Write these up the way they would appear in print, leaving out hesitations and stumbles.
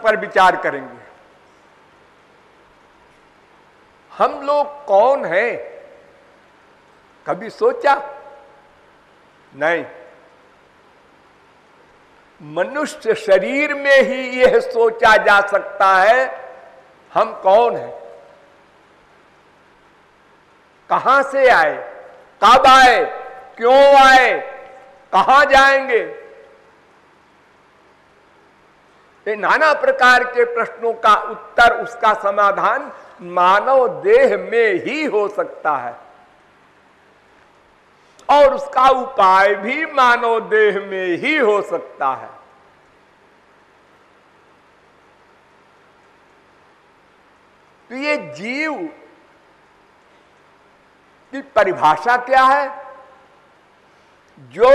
पर विचार करेंगे। हम लोग कौन हैं, कभी सोचा? नहीं। मनुष्य शरीर में ही यह सोचा जा सकता है हम कौन हैं, कहां से आए, कब आए, क्यों आए, कहां जाएंगे। ये नाना प्रकार के प्रश्नों का उत्तर, उसका समाधान मानव देह में ही हो सकता है और उसका उपाय भी मानव देह में ही हो सकता है। तो ये जीव की परिभाषा क्या है? जो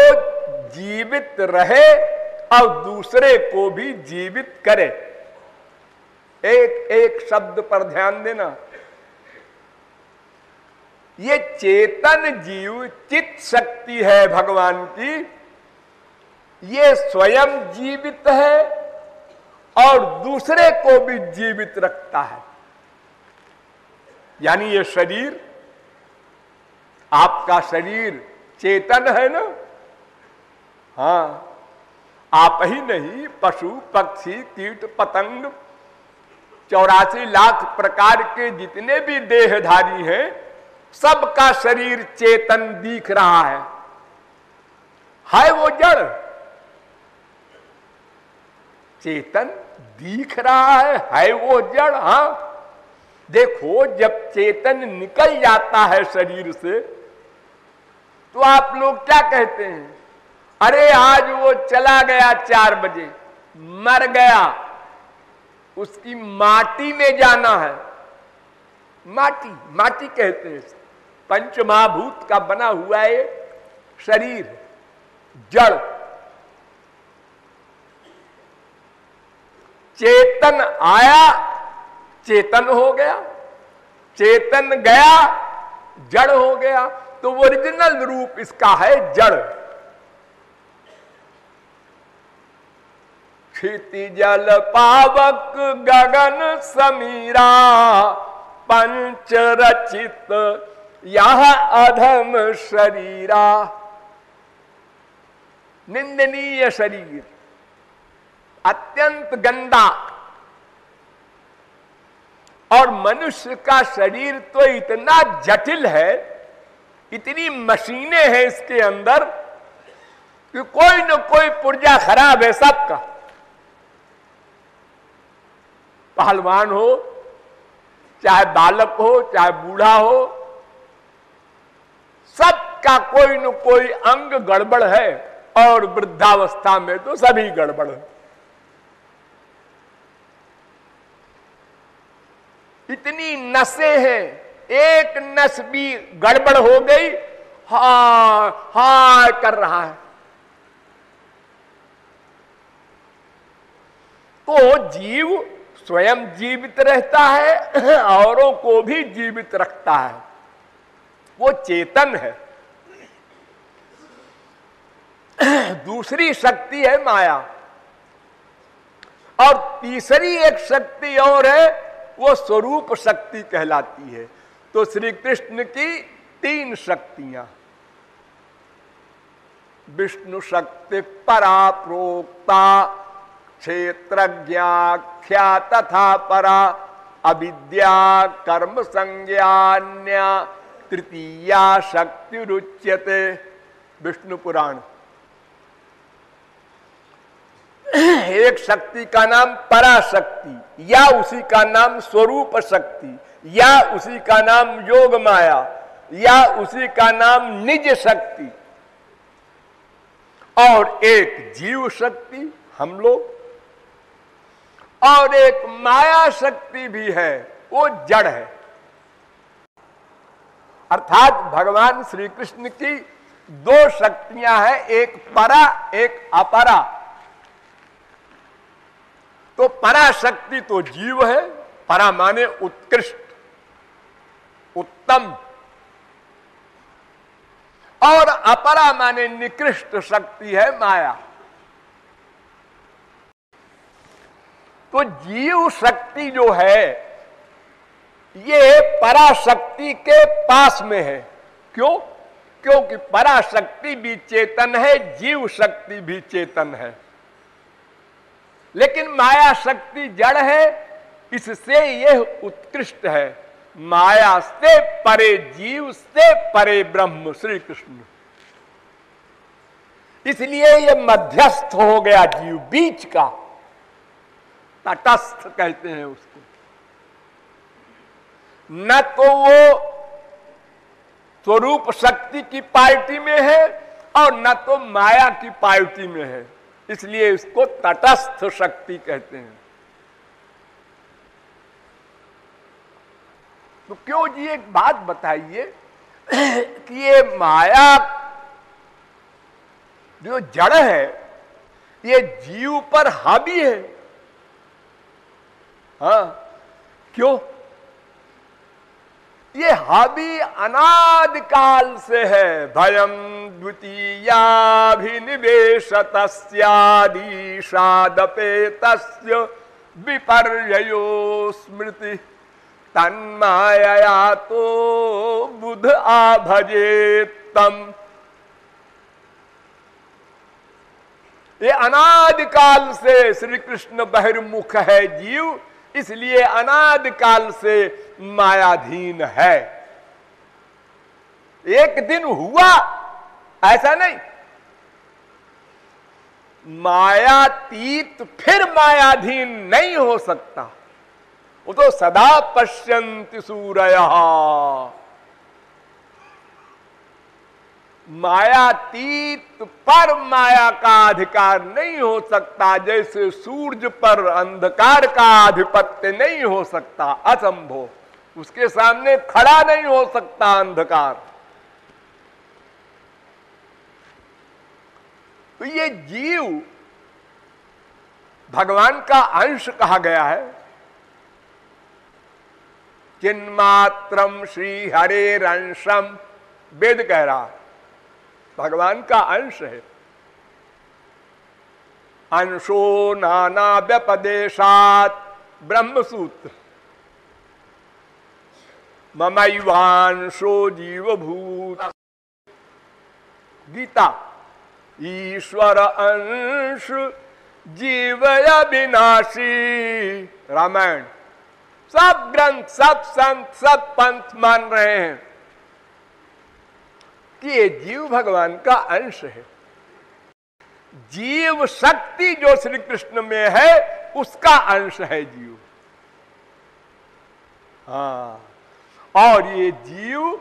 जीवित रहे और दूसरे को भी जीवित करे। एक एक शब्द पर ध्यान देना। ये चेतन जीव, चित्त शक्ति है भगवान की, ये स्वयं जीवित है और दूसरे को भी जीवित रखता है। यानी ये शरीर, आपका शरीर चेतन है ना? हाँ, आप ही नहीं, पशु पक्षी कीट पतंग 84 लाख प्रकार के जितने भी देहधारी हैं, सबका शरीर चेतन दिख रहा है वो जड़। चेतन दिख रहा है वो जड़। हाँ, देखो, जब चेतन निकल जाता है शरीर से तो आप लोग क्या कहते हैं? अरे आज वो चला गया 4 बजे, मर गया, उसकी माटी में जाना है। माटी, माटी कहते हैं, पंचमहाभूत का बना हुआ है शरीर, जड़। चेतन आया, चेतन हो गया, चेतन गया, जड़ हो गया। तो ओरिजिनल रूप इसका है जड़। क्षिति जल पावक गगन समीरा, पंच रचित यह अधम शरीरा। निंदनीय शरीर, अत्यंत गंदा। और मनुष्य का शरीर तो इतना जटिल है, इतनी मशीनें हैं इसके अंदर कि कोई न कोई पुर्जा खराब है सबका। पहलवान हो, चाहे बालक हो, चाहे बूढ़ा हो, सबका कोई न कोई अंग गड़बड़ है। और वृद्धावस्था में तो सभी गड़बड़ है। इतनी नसें हैं, एक नस भी गड़बड़ हो गई, हाय हाय कर रहा है। तो जीव स्वयं जीवित रहता है, औरों को भी जीवित रखता है, वो चेतन है। दूसरी शक्ति है माया, और तीसरी एक शक्ति और है, वो स्वरूप शक्ति कहलाती है। तो श्री कृष्ण की 3 शक्तियां, विष्णु शक्ति परा प्रोक्ता, क्षेत्रज्ञाख्या तथा परा, अविद्या कर्म संज्ञान्या, तृतीया शक्ति रुच्यते। विष्णु पुराण। एक शक्ति का नाम पराशक्ति, या उसी का नाम स्वरूप शक्ति, या उसी का नाम योग माया, या उसी का नाम निज शक्ति, और एक जीव शक्ति हम लोग, और एक माया शक्ति भी है, वो जड़ है। अर्थात भगवान श्री कृष्ण की 2 शक्तियां हैं, एक परा एक अपरा। तो पराशक्ति तो जीव है, परा माने उत्कृष्ट, उत्तम, और अपरा माने निकृष्ट शक्ति है माया। तो जीव शक्ति जो है ये पराशक्ति के पास में है। क्यों? क्योंकि पराशक्ति भी चेतन है, जीव शक्ति भी चेतन है, लेकिन माया शक्ति जड़ है, इससे यह उत्कृष्ट है। माया से परे जीव, से परे ब्रह्म श्री कृष्ण। इसलिए यह मध्यस्थ हो गया जीव, बीच का, तटस्थ कहते हैं उसको। न तो वो स्वरूप शक्ति की पार्टी में है और न तो माया की पार्टी में है, इसलिए इसको तटस्थ शक्ति कहते हैं। तो क्यों जी, एक बात बताइए कि ये माया जो जड़ है ये जीव पर हावी है। हाँ, क्यों? ये हावी अनादि काल से है। भयम द्वितीयाभिनिवेशतस्यादिशादपेतस्य विपर्ययो स्मृति तन्मायया तो बुध आभजेत्तम। ये अनादि काल से श्री कृष्ण बहिर्मुख है जीव, इसलिए अनादि काल से मायाधीन है। एक दिन हुआ ऐसा नहीं, मायातीत फिर मायाधीन नहीं हो सकता। वो तो सदा पश्यन्ति सूरयः। मायातीत पर माया का अधिकार नहीं हो सकता, जैसे सूर्य पर अंधकार का आधिपत्य नहीं हो सकता, असंभव। उसके सामने खड़ा नहीं हो सकता अंधकार। तो ये जीव भगवान का अंश कहा गया है। चिन्मात्रम श्री हरेरंशम, वेद कह रहा भगवान का अंश है। अंशो नाना व्यपदेशात ब्रह्मसूत्र, ममैवांशो जीवभूत, गीता। ईश्वर अंश जीवय विनाशी, रामायण। सब ग्रंथ, सब संत, सब पंथ मान रहे हैं कि ये जीव भगवान का अंश है। जीव शक्ति जो श्री कृष्ण में है उसका अंश है जीव। हाँ, और ये जीव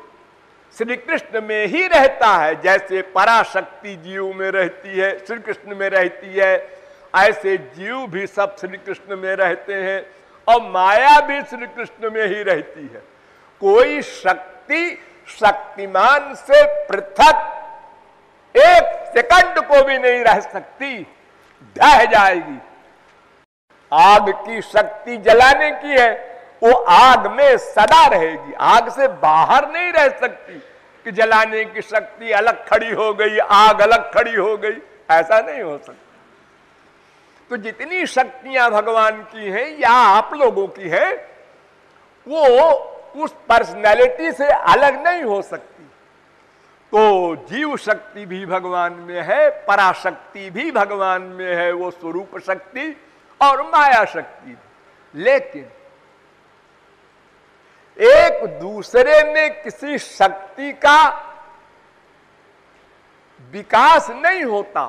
श्री कृष्ण में ही रहता है। जैसे पराशक्ति जीव में रहती है, श्री कृष्ण में रहती है, ऐसे जीव भी सब श्री कृष्ण में रहते हैं और माया भी श्री कृष्ण में ही रहती है। कोई शक्ति शक्तिमान से पृथक एक सेकंड को भी नहीं रह सकती, ढह जाएगी। आग की शक्ति जलाने की है, वो आग में सदा रहेगी, आग से बाहर नहीं रह सकती कि जलाने की शक्ति अलग खड़ी हो गई, आग अलग खड़ी हो गई, ऐसा नहीं हो सकता। तो जितनी शक्तियां भगवान की हैं या आप लोगों की हैं, वो उस पर्सनैलिटी से अलग नहीं हो सकती। तो जीव शक्ति भी भगवान में है, पराशक्ति भी भगवान में है, वो स्वरूप शक्ति और माया शक्ति भी। लेकिन एक दूसरे में किसी शक्ति का विकास नहीं होता।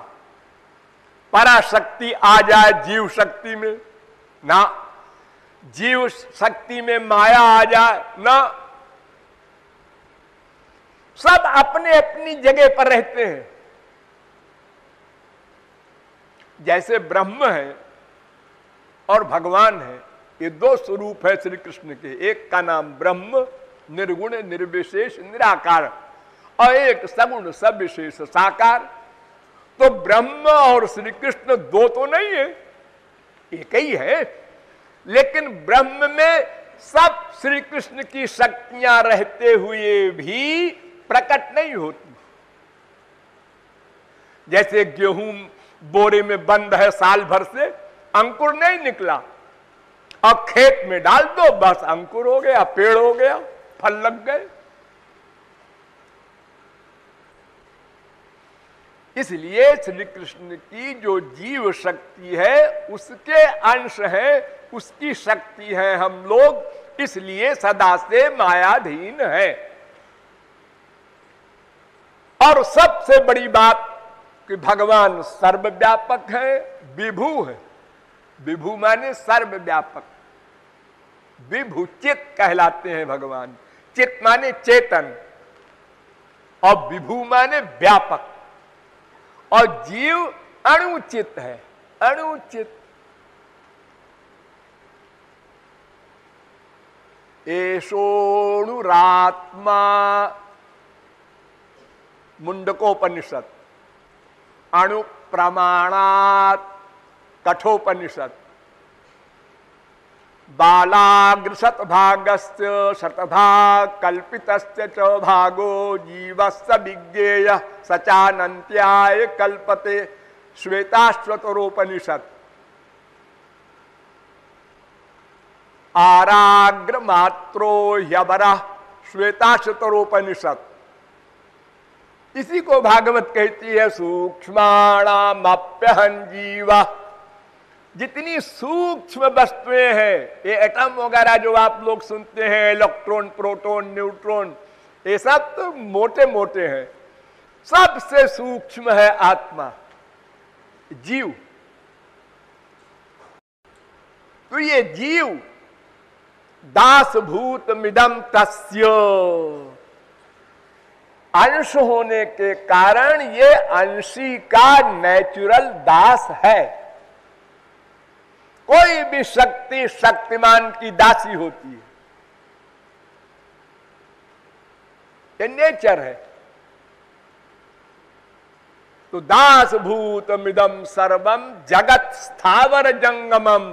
पराशक्ति आ जाए जीव शक्ति में ना, जीव शक्ति में माया आ जाए ना, सब अपने अपनी जगह पर रहते हैं। जैसे ब्रह्म है और भगवान है, ये दो स्वरूप है श्री कृष्ण के। एक का नाम ब्रह्म, निर्गुण निर्विशेष निराकार, और एक सगुण सविशेष साकार। तो ब्रह्म और श्री कृष्ण दो तो नहीं है, एक ही है। लेकिन ब्रह्म में सब श्री कृष्ण की शक्तियां रहते हुए भी प्रकट नहीं होती। जैसे गेहूं बोरे में बंद है, साल भर से अंकुर नहीं निकला, और खेत में डाल दो, बस अंकुर हो गया, पेड़ हो गया, फल लग गए। इसलिए श्री कृष्ण की जो जीव शक्ति है उसके अंश है, उसकी शक्ति है हम लोग, इसलिए सदा से मायाधीन है। और सबसे बड़ी बात कि भगवान सर्वव्यापक है, विभु है। विभु माने सर्वव्यापक, विभु चित कहलाते हैं भगवान। चित माने चेतन और विभु माने व्यापक। और जीव अणुचित है, अणुचित। एषोऽणुरात्मा मुंडकोपनिषद, अणु प्रमाणात् कठोपनिषद। बालाग्र शतभागस्य शतभाग कल्पितस्य च भागो जीवस्य विज्ञेय सचानन्त्याय कल्पते, श्वेताश्वतरोपनिषद। आराग्र मात्रो ह्यवरः, श्वेताश्वतरोपनिषद। इसी को भागवत कहती है सूक्ष्माणामप्यहं जीवः। जितनी सूक्ष्म वस्तुएं हैं, ये एटम वगैरह जो आप लोग सुनते हैं, इलेक्ट्रॉन, प्रोटॉन, न्यूट्रॉन, ये सब तो मोटे मोटे हैं। सबसे सूक्ष्म है आत्मा, जीव। तो ये जीव दासभूत मिदम तस्य, अंश होने के कारण ये अंशी का नेचुरल दास है। कोई भी शक्ति शक्तिमान की दासी होती है, ये नेचर है। तो दास भूत मिदम सर्वम जगत स्थावर जंगमम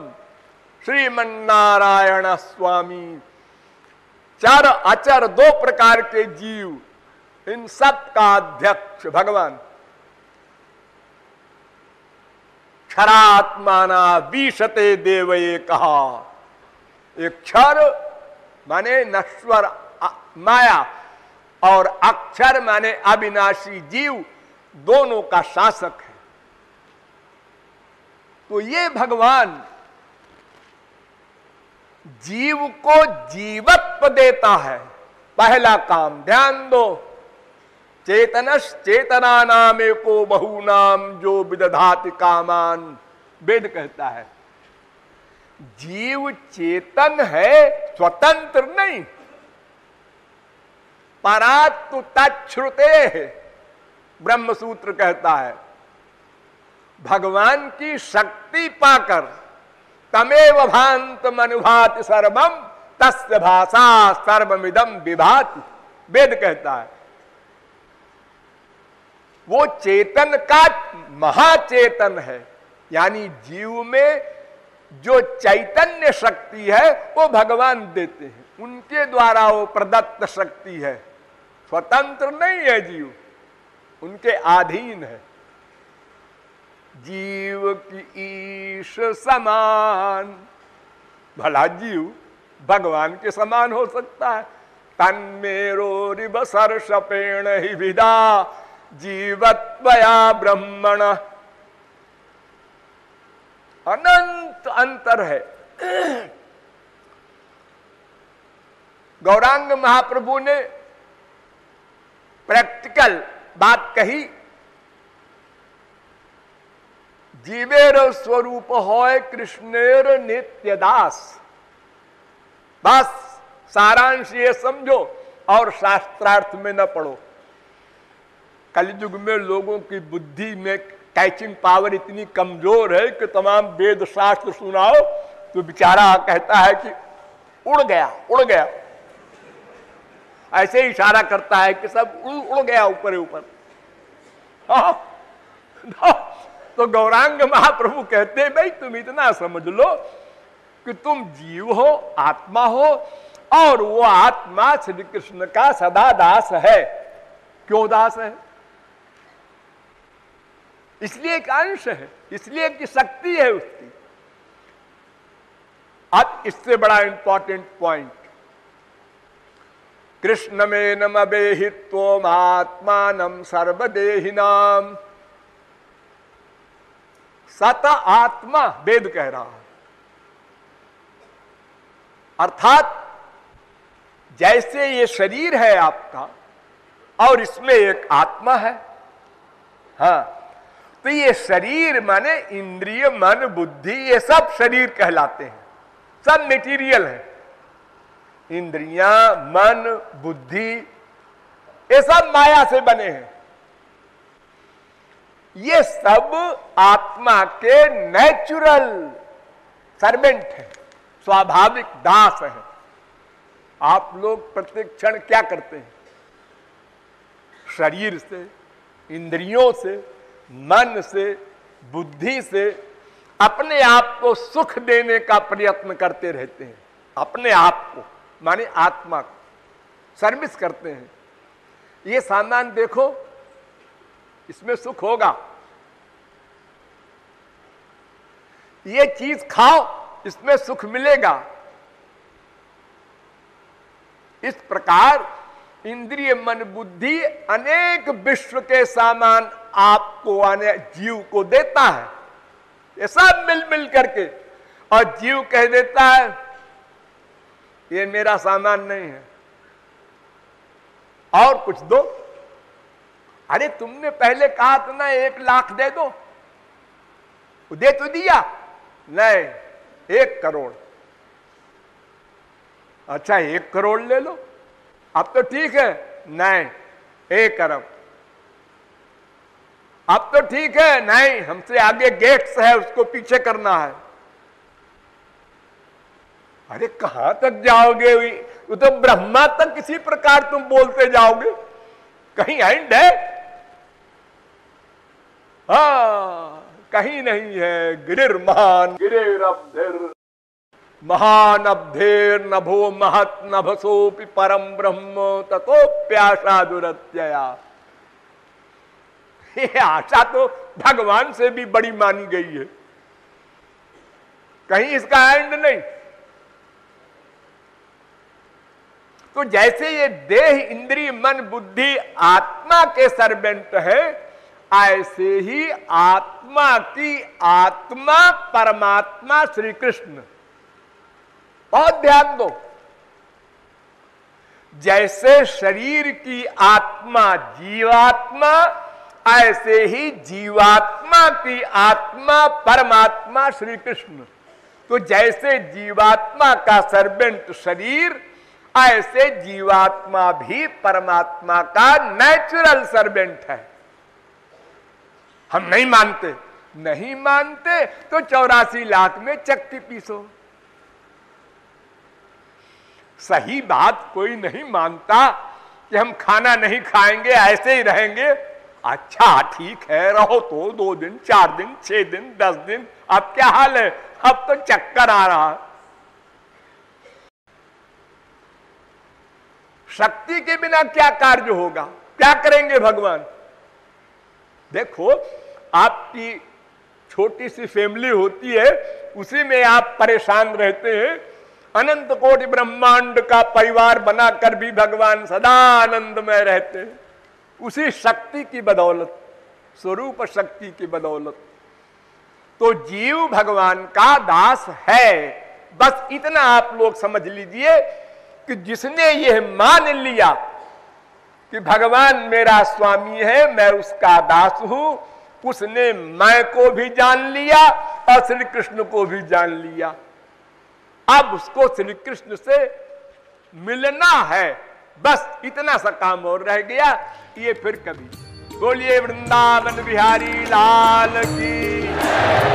श्रीमन्नारायण स्वामी। चर अचर दो प्रकार के जीव, इन सब का अध्यक्ष भगवान। क्षरात्माना विशते देवये कहा। एक क्षर माने नश्वर माया और अक्षर माने अविनाशी जीव, दोनों का शासक है। तो ये भगवान जीव को जीवत्व देता है। पहला काम ध्यान दो, चेतनस चेतना नाम एको बहुनाम जो विदधाति कामान। वेद कहता है जीव चेतन है, स्वतंत्र नहीं। परात्तु तच्छ्रुते है, ब्रह्मसूत्र कहता है। भगवान की शक्ति पाकर तमेव भांत मनुभाति सर्वम तस्य भाषा सर्वमिदं विभाति, वेद कहता है। वो चेतन का महाचेतन है, यानी जीव में जो चैतन्य शक्ति है वो भगवान देते हैं, उनके द्वारा वो प्रदत्त शक्ति है। स्वतंत्र नहीं है जीव, उनके अधीन है। जीव की ईश समान, भला जीव भगवान के समान हो सकता है? तन्मेरो रिव सर्षपेण ही विदा जीवत्वया ब्रह्मण। अनंत अंतर है। गौरांग महाप्रभु ने प्रैक्टिकल बात कही, जीवेर स्वरूप होय कृष्णेर नित्य दास। बस सारांश ये समझो और शास्त्रार्थ में न पढ़ो। कलयुग में लोगों की बुद्धि में कैचिंग पावर इतनी कमजोर है कि तमाम वेद शास्त्र सुनाओ तो बेचारा कहता है कि उड़ गया, उड़ गया। ऐसे ही इशारा करता है कि सब उड़ गया ऊपर ऊपर। तो गौरांग महाप्रभु कहते हैं भाई तुम इतना समझ लो कि तुम जीव हो, आत्मा हो, और वो आत्मा श्री कृष्ण का सदा दास है। क्यों दास है? इसलिए एक अंश है, इसलिए कि शक्ति है उसकी। अब इससे बड़ा इंपॉर्टेंट पॉइंट, कृष्ण में नम बेहित्व आत्मानम सर्वदेहिनाम, सत आत्मा वेद कह रहा है। अर्थात जैसे ये शरीर है आपका और इसमें एक आत्मा है, हाँ, तो ये शरीर माने इंद्रिय मन बुद्धि ये सब शरीर कहलाते हैं, सब मेटीरियल है। इंद्रियां मन बुद्धि ये सब माया से बने हैं। ये सब आत्मा के नेचुरल सर्वेंट है, स्वाभाविक दास है। आप लोग प्रत्येक क्षण क्या करते हैं? शरीर से, इंद्रियों से, मन से, बुद्धि से अपने आप को सुख देने का प्रयत्न करते रहते हैं। अपने आप को माने आत्मा को सर्विस करते हैं। ये सामान देखो, इसमें सुख होगा, ये चीज खाओ, इसमें सुख मिलेगा। इस प्रकार इंद्रिय मन बुद्धि अनेक विश्व के सामान आपको जीव को देता है, ये सब मिल मिल करके, और जीव कह देता है ये मेरा सामान नहीं है, और कुछ दो। अरे तुमने पहले कहा था ना 1 लाख दे दो, दे तो दिया, नहीं 1 करोड़। अच्छा 1 करोड़ ले लो, अब तो ठीक है, नहीं 1 अरब। अब तो ठीक है, नहीं हमसे आगे गेट्स है, उसको पीछे करना है। अरे कहां तक जाओगे? वो तो ब्रह्मा तक किसी प्रकार तुम बोलते जाओगे, कहीं एंड है? हाँ, कहीं नहीं है। गिरिर्महान गिरिरब्धिर महान अब्धेर नभो महत नभसोपि परम ब्रह्म ततोप्याशा दुरत्यया। ये आशा तो भगवान से भी बड़ी मानी गई है, कहीं इसका एंड नहीं। तो जैसे ये देह इंद्रिय मन बुद्धि आत्मा के सर्वेंट है, ऐसे ही आत्मा की आत्मा परमात्मा श्री कृष्ण। बहुत ध्यान दो, जैसे शरीर की आत्मा जीवात्मा, ऐसे ही जीवात्मा की आत्मा परमात्मा श्री कृष्ण। तो जैसे जीवात्मा का सर्वेंट शरीर, ऐसे जीवात्मा भी परमात्मा का नेचुरल सर्वेंट है। हम नहीं मानते, नहीं मानते तो 84 लाख में चक्की पीसो। सही बात कोई नहीं मानता कि हम खाना नहीं खाएंगे, ऐसे ही रहेंगे। अच्छा ठीक है, रहो तो 2 दिन 4 दिन 6 दिन 10 दिन, अब क्या हाल है? अब तो चक्कर आ रहा है। शक्ति के बिना क्या कार्य होगा? क्या करेंगे भगवान? देखो, आपकी छोटी सी फैमिली होती है, उसी में आप परेशान रहते हैं। अनंत कोटि ब्रह्मांड का परिवार बनाकर भी भगवान सदा आनंद में रहते हैं, उसी शक्ति की बदौलत, स्वरूप शक्ति की बदौलत। तो जीव भगवान का दास है। बस इतना आप लोग समझ लीजिए कि जिसने यह मान लिया कि भगवान मेरा स्वामी है, मैं उसका दास हूं, उसने मैं को भी जान लिया और श्री कृष्ण को भी जान लिया। अब उसको श्री कृष्ण से मिलना है, बस इतना सा काम और रह गया। ये फिर कभी। बोलिए वृंदावन बिहारी लाल की।